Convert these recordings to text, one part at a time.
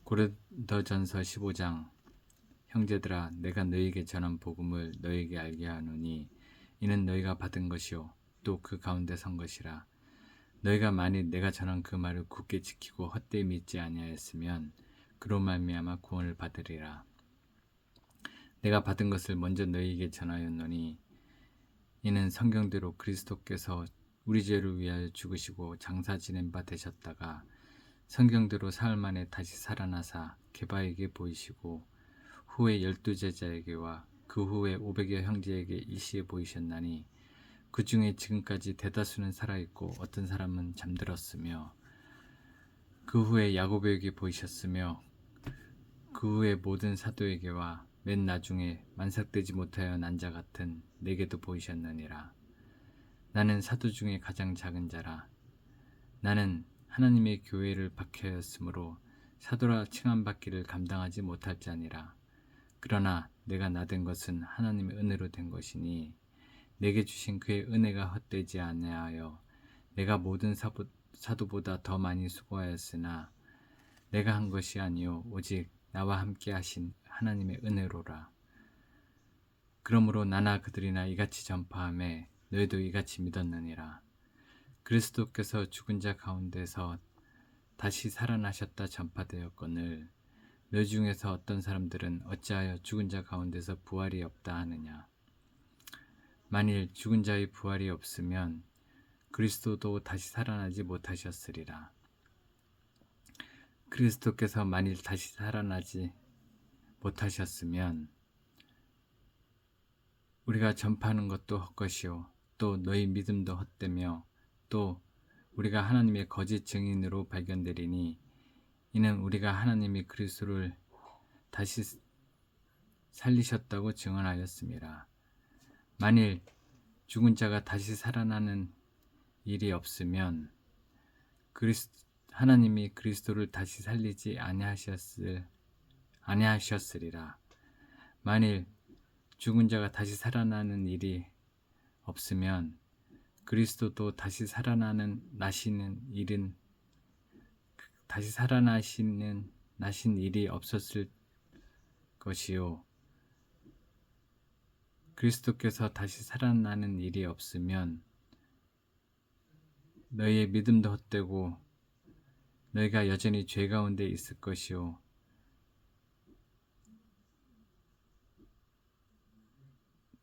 고린도전서 15장. 형제들아, 내가 너희에게 전한 복음을 너희에게 알게 하노니 이는 너희가 받은 것이요 또 그 가운데 선 것이라. 너희가 만일 내가 전한 그 말을 굳게 지키고 헛되이 믿지 아니하였으면 그로 말미암아 구원을 받으리라. 내가 받은 것을 먼저 너희에게 전하였노니 이는 성경대로 그리스도께서 우리 죄를 위하여 죽으시고 장사 지낸 바 되셨다가 성경대로 사흘 만에 다시 살아나사 게바에게 보이시고 후에 12제자에게와 그 후에 500여 형제에게 일시에 보이셨나니 그 중에 지금까지 대다수는 살아있고 어떤 사람은 잠들었으며 그 후에 야고보에게 보이셨으며 그 후에 모든 사도에게와 맨 나중에 만삭되지 못하여 난 자 같은 내게도 보이셨느니라. 나는 사도 중에 가장 작은 자라. 나는 하나님의 교회를 박해하였으므로 사도라 칭함받기를 감당하지 못할 자니라. 그러나 내가 나된 것은 하나님의 은혜로 된 것이니 내게 주신 그의 은혜가 헛되지 아니하여 내가 모든 사도보다 더 많이 수고하였으나 내가 한 것이 아니요 오직 나와 함께 하신 하나님의 은혜로라. 그러므로 나나 그들이나 이같이 전파하매 너희도 이같이 믿었느니라. 그리스도께서 죽은 자 가운데서 다시 살아나셨다 전파되었거늘 너희 중에서 어떤 사람들은 어찌하여 죽은 자 가운데서 부활이 없다 하느냐. 만일 죽은 자의 부활이 없으면 그리스도도 다시 살아나지 못하셨으리라. 그리스도께서 만일 다시 살아나지 못하셨으면 우리가 전파하는 것도 헛것이요 또 너희 믿음도 헛되며 또 우리가 하나님의 거짓 증인으로 발견되리니 이는 우리가 하나님이 그리스도를 다시 살리셨다고 증언하였습니다. 만일 죽은 자가 다시 살아나는 일이 없으면 하나님이 그리스도를 다시 살리지 아니하셨으리라. 만일 죽은 자가 다시 살아나는 일이 없으면 그리스도도 다시 나신 일이 없었을 것이요 그리스도께서 다시 살아나는 일이 없으면 너희의 믿음도 헛되고 너희가 여전히 죄 가운데 있을 것이요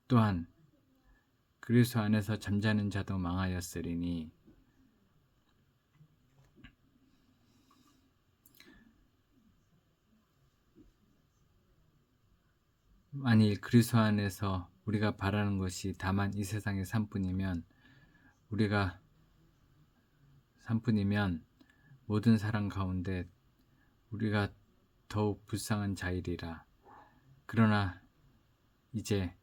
또한 그리스도 안에서 잠자는 자도 망하였으리니 만일 그리스도 안에서 우리가 바라는 것이 다만 이 세상의 삶뿐이면 모든 사람 가운데 우리가 더욱 불쌍한 자이리라. 그러나 이제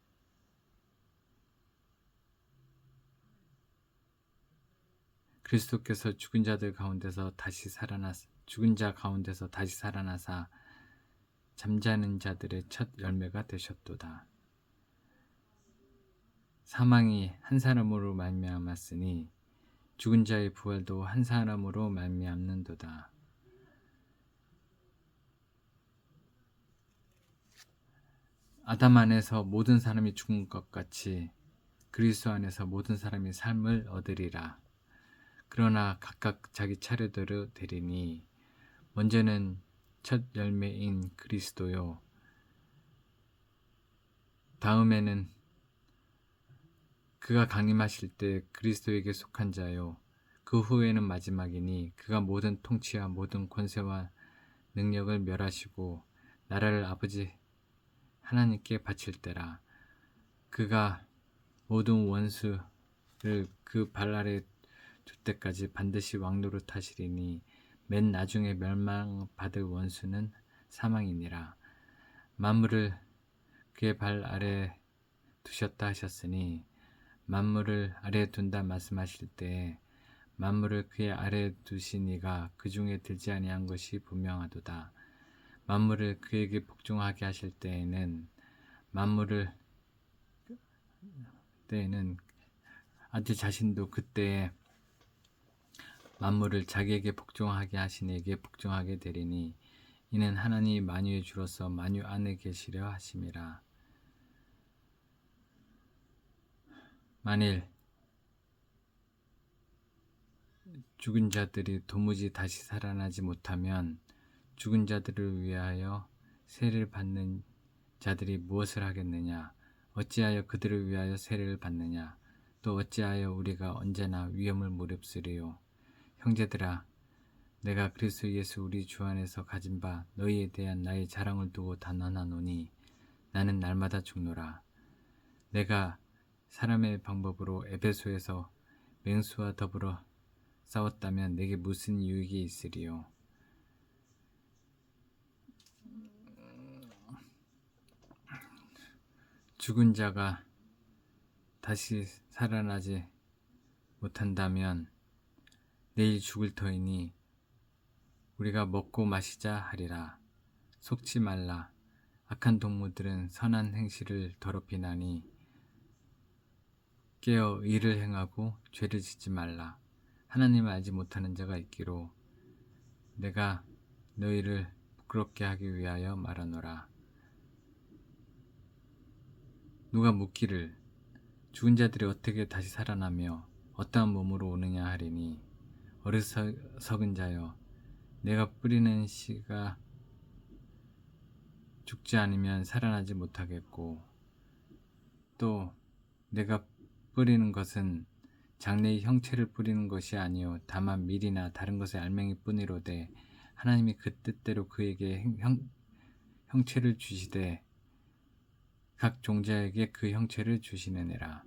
그리스도께서 죽은 자 가운데서 다시 살아나사 잠자는 자들의 첫 열매가 되셨도다. 사망이 한 사람으로 말미암았으니 죽은 자의 부활도 한 사람으로 말미암는도다. 아담 안에서 모든 사람이 죽은 것 같이 그리스도 안에서 모든 사람이 삶을 얻으리라. 그러나 각각 자기 차례대로 되리니 먼저는 첫 열매인 그리스도요 다음에는 그가 강림하실 때 그리스도에게 속한 자요 그 후에는 마지막이니 그가 모든 통치와 모든 권세와 능력을 멸하시고 나라를 아버지 하나님께 바칠 때라. 그가 모든 원수를 그 발 아래 둘 때까지 반드시 왕노릇 하시리니 맨 나중에 멸망받을 원수는 사망이니라. 만물을 그의 발 아래 두셨다 하셨으니 만물을 아래에 둔다 말씀하실 때에 만물을 그의 아래에 두신 이가 그 중에 들지 아니한 것이 분명하도다. 만물을 그에게 복종하게 하실 때에는 아들 자신도 그때에 만물을 자기에게 복종하게 하신 이에게 복종하게 되리니 이는 하나님이 만유의 주로서 만유 안에 계시려 하심이라. 만일 죽은 자들이 도무지 다시 살아나지 못하면 죽은 자들을 위하여 세례를 받는 자들이 무엇을 하겠느냐? 어찌하여 그들을 위하여 세례를 받느냐? 또 어찌하여 우리가 언제나 위험을 무릅쓰리요? 형제들아, 내가 그리스도 예수 우리 주 안에서 가진 바 너희에 대한 나의 자랑을 두고 단언하노니 나는 날마다 죽노라. 내가 사람의 방법으로 에베소에서 맹수와 더불어 싸웠다면 내게 무슨 유익이 있으리요? 죽은 자가 다시 살아나지 못한다면 내일 죽을 터이니 우리가 먹고 마시자 하리라. 속지 말라. 악한 동무들은 선한 행실을 더럽히나니 깨어 의를 행하고 죄를 짓지 말라. 하나님을 알지 못하는 자가 있기로 내가 너희를 부끄럽게 하기 위하여 말하노라. 누가 묻기를 죽은 자들이 어떻게 다시 살아나며 어떠한 몸으로 오느냐 하리니 어리석은 자여, 내가 뿌리는 씨가 죽지 않으면 살아나지 못하겠고 또 내가 뿌리는 것은 장래의 형체를 뿌리는 것이 아니요 다만 밀이나 다른 것의 알맹이 뿐이로되 하나님이 그 뜻대로 그에게 형체를 주시되 각 종자에게 그 형체를 주시느니라.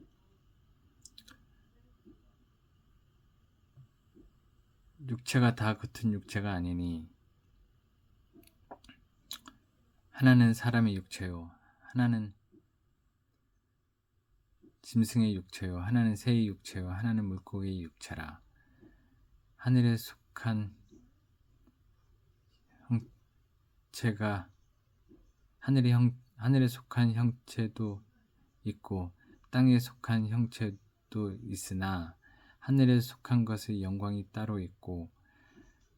육체가 다 같은 육체가 아니니 하나는 사람의 육체요 하나는 짐승의 육체요 하나는 새의 육체요 하나는 물고기의 육체라. 하늘에 속한 형체가 하늘에 속한 형체도 있고 땅에 속한 형체도 있으나 하늘에 속한 것의 영광이 따로 있고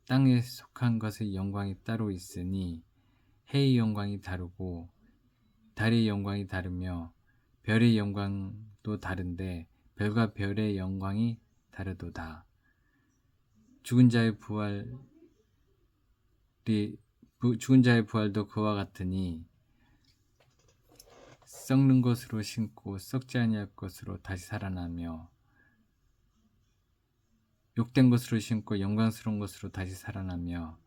땅에 속한 것의 영광이 따로 있으니 해의 영광이 다르고 달의 영광이 다르며 별의 영광도 다른데 별과 별의 영광이 다르도다. 죽은 자의 부활도 그와 같으니 썩는 것으로 심고 썩지 아니할 것으로 다시 살아나며 욕된 것으로 심고 영광스러운 것으로 다시 살아나며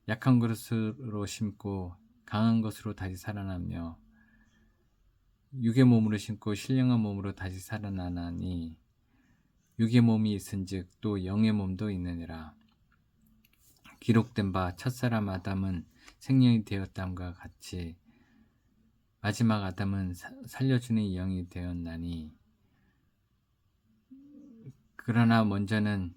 약한 것으로 심고 강한 것으로 다시 살아나며 육의 몸으로 심고 신령한 몸으로 다시 살아나나니 육의 몸이 있은즉 또 영의 몸도 있느니라. 기록된 바 첫사람 아담은 생명이 되었담과 같이 마지막 아담은 살려주는 영이 되었나니 그러나 먼저는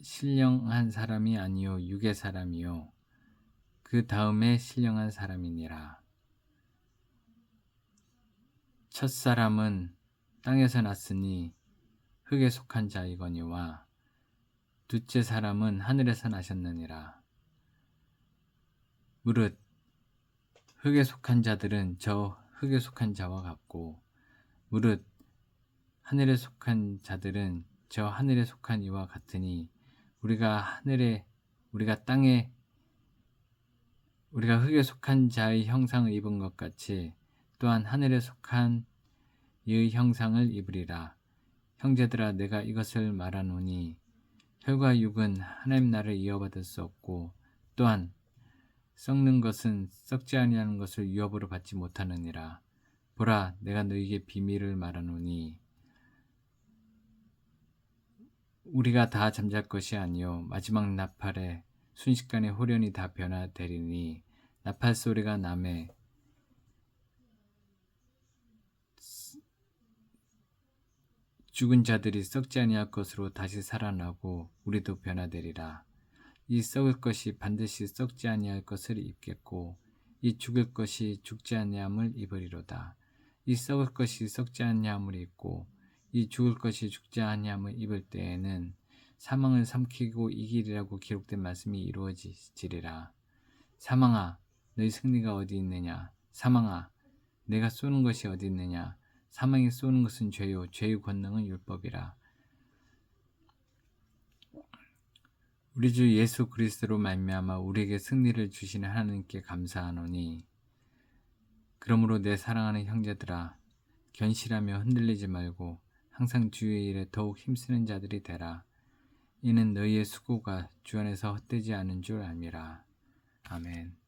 신령한 사람이 아니요 육의 사람이요 그 다음에 신령한 사람이니라. 첫사람은 땅에서 났으니 흙에 속한 자이거니와 둘째 사람은 하늘에서 나셨느니라. 무릇 흙에 속한 자들은 저 흙에 속한 자와 같고 무릇 하늘에 속한 자들은 저 하늘에 속한 이와 같으니 우리가 흙에 속한 자의 형상을 입은 것 같이 또한 하늘에 속한 이의 형상을 입으리라. 형제들아, 내가 이것을 말하노니 혈과 육은 하나님 나라를 이어받을 수 없고 또한 썩는 것은 썩지 아니하는 것을 유업으로 받지 못하느니라. 보라, 내가 너희에게 비밀을 말하노니 우리가 다 잠잘 것이 아니요 마지막 나팔에 순식간에 홀연히 다 변화되리니 나팔 소리가 나매 죽은 자들이 썩지 아니할 것으로 다시 살아나고 우리도 변화되리라. 이 썩을 것이 반드시 썩지 아니할 것을 입겠고 이 죽을 것이 죽지 아니함을 입으리로다. 이 썩을 것이 썩지 아니함을 입고 이 죽을 것이 죽지 아니함을 입을 때에는 사망을 삼키고 이기리라고 기록된 말씀이 이루어지리라. 사망아, 너희 승리가 어디 있느냐? 사망아, 내가 쏘는 것이 어디 있느냐? 사망이 쏘는 것은 죄요, 죄의 권능은 율법이라. 우리 주 예수 그리스도로 말미암아 우리에게 승리를 주시는 하나님께 감사하노니, 그러므로 내 사랑하는 형제들아, 견실하며 흔들리지 말고 항상 주의 일에 더욱 힘쓰는 자들이 되라. 이는 너희의 수고가 주 안에서 헛되지 않은 줄 압니다. 아멘.